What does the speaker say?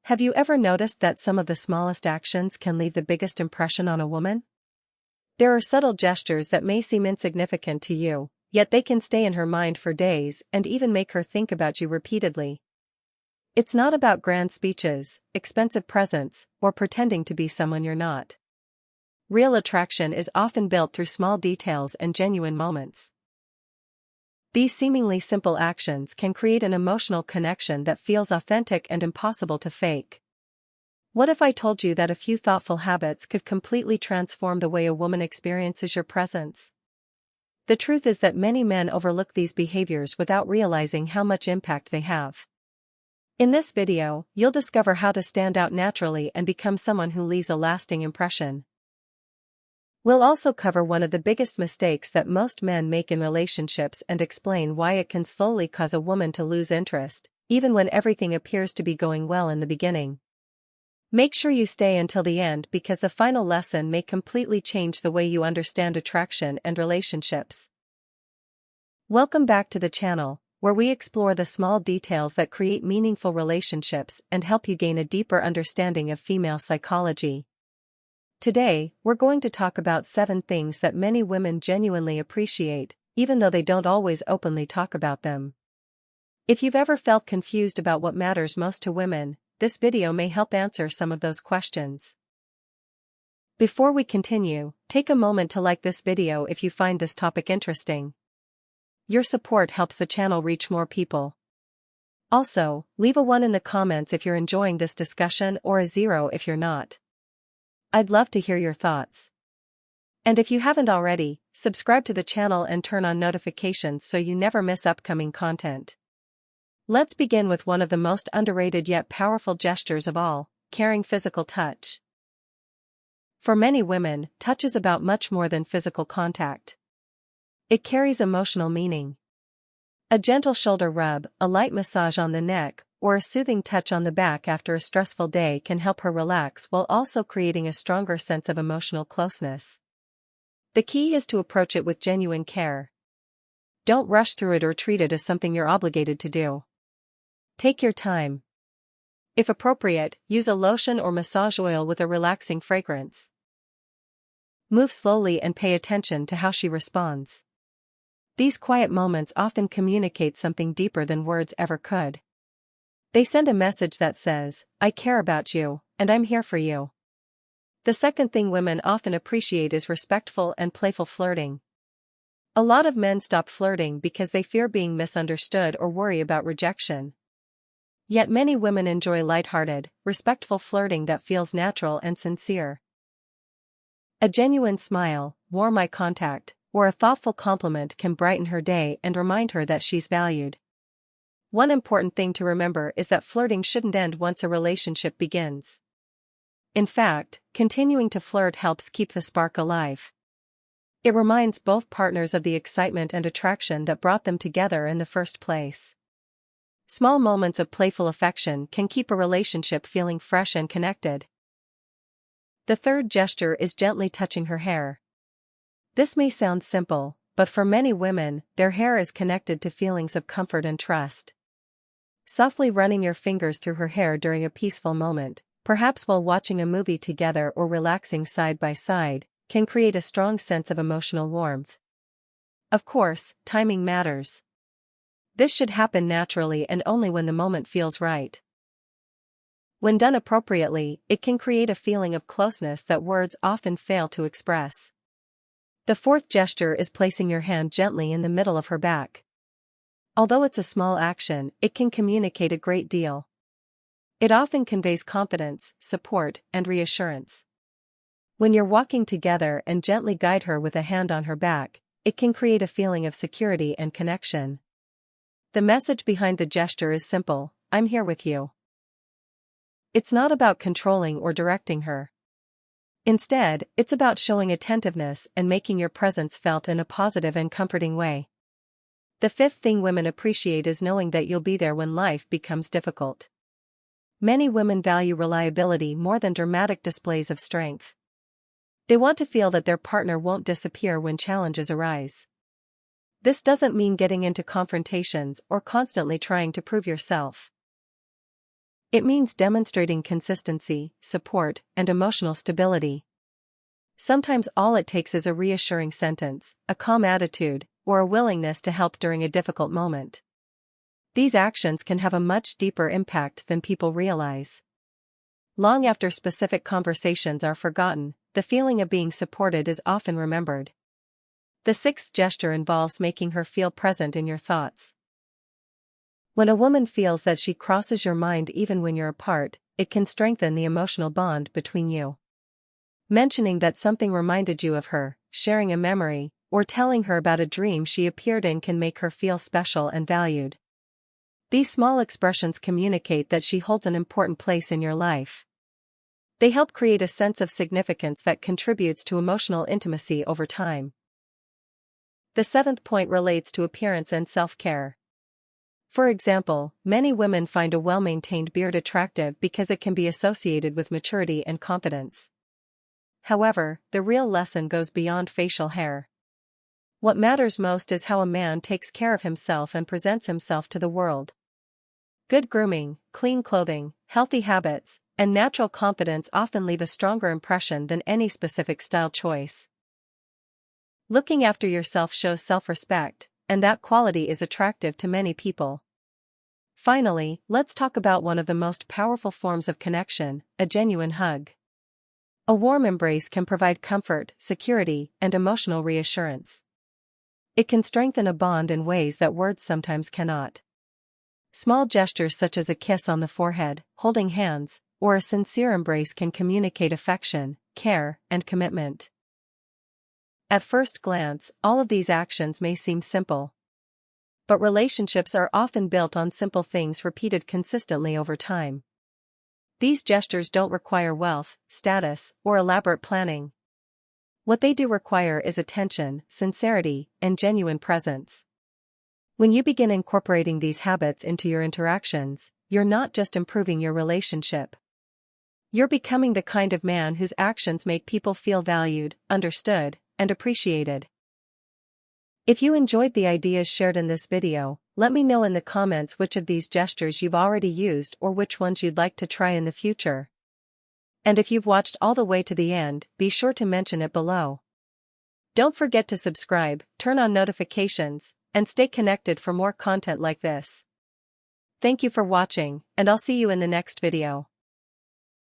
Have you ever noticed that some of the smallest actions can leave the biggest impression on a woman? There are subtle gestures that may seem insignificant to you, yet they can stay in her mind for days and even make her think about you repeatedly. It's not about grand speeches, expensive presents, or pretending to be someone you're not. Real attraction is often built through small details and genuine moments. These seemingly simple actions can create an emotional connection that feels authentic and impossible to fake. What if I told you that a few thoughtful habits could completely transform the way a woman experiences your presence? The truth is that many men overlook these behaviors without realizing how much impact they have. In this video, you'll discover how to stand out naturally and become someone who leaves a lasting impression. We'll also cover one of the biggest mistakes that most men make in relationships and explain why it can slowly cause a woman to lose interest, even when everything appears to be going well in the beginning. Make sure you stay until the end because the final lesson may completely change the way you understand attraction and relationships. Welcome back to the channel, where we explore the small details that create meaningful relationships and help you gain a deeper understanding of female psychology. Today, we're going to talk about 7 things that many women genuinely appreciate, even though they don't always openly talk about them. If you've ever felt confused about what matters most to women, this video may help answer some of those questions. Before we continue, take a moment to like this video if you find this topic interesting. Your support helps the channel reach more people. Also, leave a 1 in the comments if you're enjoying this discussion or a 0 if you're not. I'd love to hear your thoughts. And if you haven't already, subscribe to the channel and turn on notifications so you never miss upcoming content. Let's begin with one of the most underrated yet powerful gestures of all, caring physical touch. For many women, touch is about much more than physical contact. It carries emotional meaning. A gentle shoulder rub, a light massage on the neck, or a soothing touch on the back after a stressful day can help her relax while also creating a stronger sense of emotional closeness. The key is to approach it with genuine care. Don't rush through it or treat it as something you're obligated to do. Take your time. If appropriate, use a lotion or massage oil with a relaxing fragrance. Move slowly and pay attention to how she responds. These quiet moments often communicate something deeper than words ever could. They send a message that says, "I care about you, and I'm here for you." The second thing women often appreciate is respectful and playful flirting. A lot of men stop flirting because they fear being misunderstood or worry about rejection. Yet many women enjoy lighthearted, respectful flirting that feels natural and sincere. A genuine smile, warm eye contact, or a thoughtful compliment can brighten her day and remind her that she's valued. One important thing to remember is that flirting shouldn't end once a relationship begins. In fact, continuing to flirt helps keep the spark alive. It reminds both partners of the excitement and attraction that brought them together in the first place. Small moments of playful affection can keep a relationship feeling fresh and connected. The third gesture is gently touching her hair. This may sound simple, but for many women, their hair is connected to feelings of comfort and trust. Softly running your fingers through her hair during a peaceful moment, perhaps while watching a movie together or relaxing side by side, can create a strong sense of emotional warmth. Of course, timing matters. This should happen naturally and only when the moment feels right. When done appropriately, it can create a feeling of closeness that words often fail to express. The fourth gesture is placing your hand gently in the middle of her back. Although it's a small action, it can communicate a great deal. It often conveys confidence, support, and reassurance. When you're walking together and gently guide her with a hand on her back, it can create a feeling of security and connection. The message behind the gesture is simple: I'm here with you. It's not about controlling or directing her. Instead, it's about showing attentiveness and making your presence felt in a positive and comforting way. The fifth thing women appreciate is knowing that you'll be there when life becomes difficult. Many women value reliability more than dramatic displays of strength. They want to feel that their partner won't disappear when challenges arise. This doesn't mean getting into confrontations or constantly trying to prove yourself. It means demonstrating consistency, support, and emotional stability. Sometimes all it takes is a reassuring sentence, a calm attitude, or a willingness to help during a difficult moment. These actions can have a much deeper impact than people realize. Long after specific conversations are forgotten, the feeling of being supported is often remembered. The sixth gesture involves making her feel present in your thoughts. When a woman feels that she crosses your mind even when you're apart, it can strengthen the emotional bond between you. Mentioning that something reminded you of her, sharing a memory, or telling her about a dream she appeared in can make her feel special and valued. These small expressions communicate that she holds an important place in your life. They help create a sense of significance that contributes to emotional intimacy over time. The seventh point relates to appearance and self-care. For example, many women find a well-maintained beard attractive because it can be associated with maturity and confidence. However, the real lesson goes beyond facial hair. What matters most is how a man takes care of himself and presents himself to the world. Good grooming, clean clothing, healthy habits, and natural confidence often leave a stronger impression than any specific style choice. Looking after yourself shows self-respect, and that quality is attractive to many people. Finally, let's talk about one of the most powerful forms of connection, a genuine hug. A warm embrace can provide comfort, security, and emotional reassurance. It can strengthen a bond in ways that words sometimes cannot. Small gestures such as a kiss on the forehead, holding hands, or a sincere embrace can communicate affection, care, and commitment. At first glance, all of these actions may seem simple. But relationships are often built on simple things repeated consistently over time. These gestures don't require wealth, status, or elaborate planning. What they do require is attention, sincerity, and genuine presence. When you begin incorporating these habits into your interactions, you're not just improving your relationship. You're becoming the kind of man whose actions make people feel valued, understood, and appreciated. If you enjoyed the ideas shared in this video, let me know in the comments which of these gestures you've already used or which ones you'd like to try in the future. And if you've watched all the way to the end, be sure to mention it below. Don't forget to subscribe, turn on notifications, and stay connected for more content like this. Thank you for watching, and I'll see you in the next video.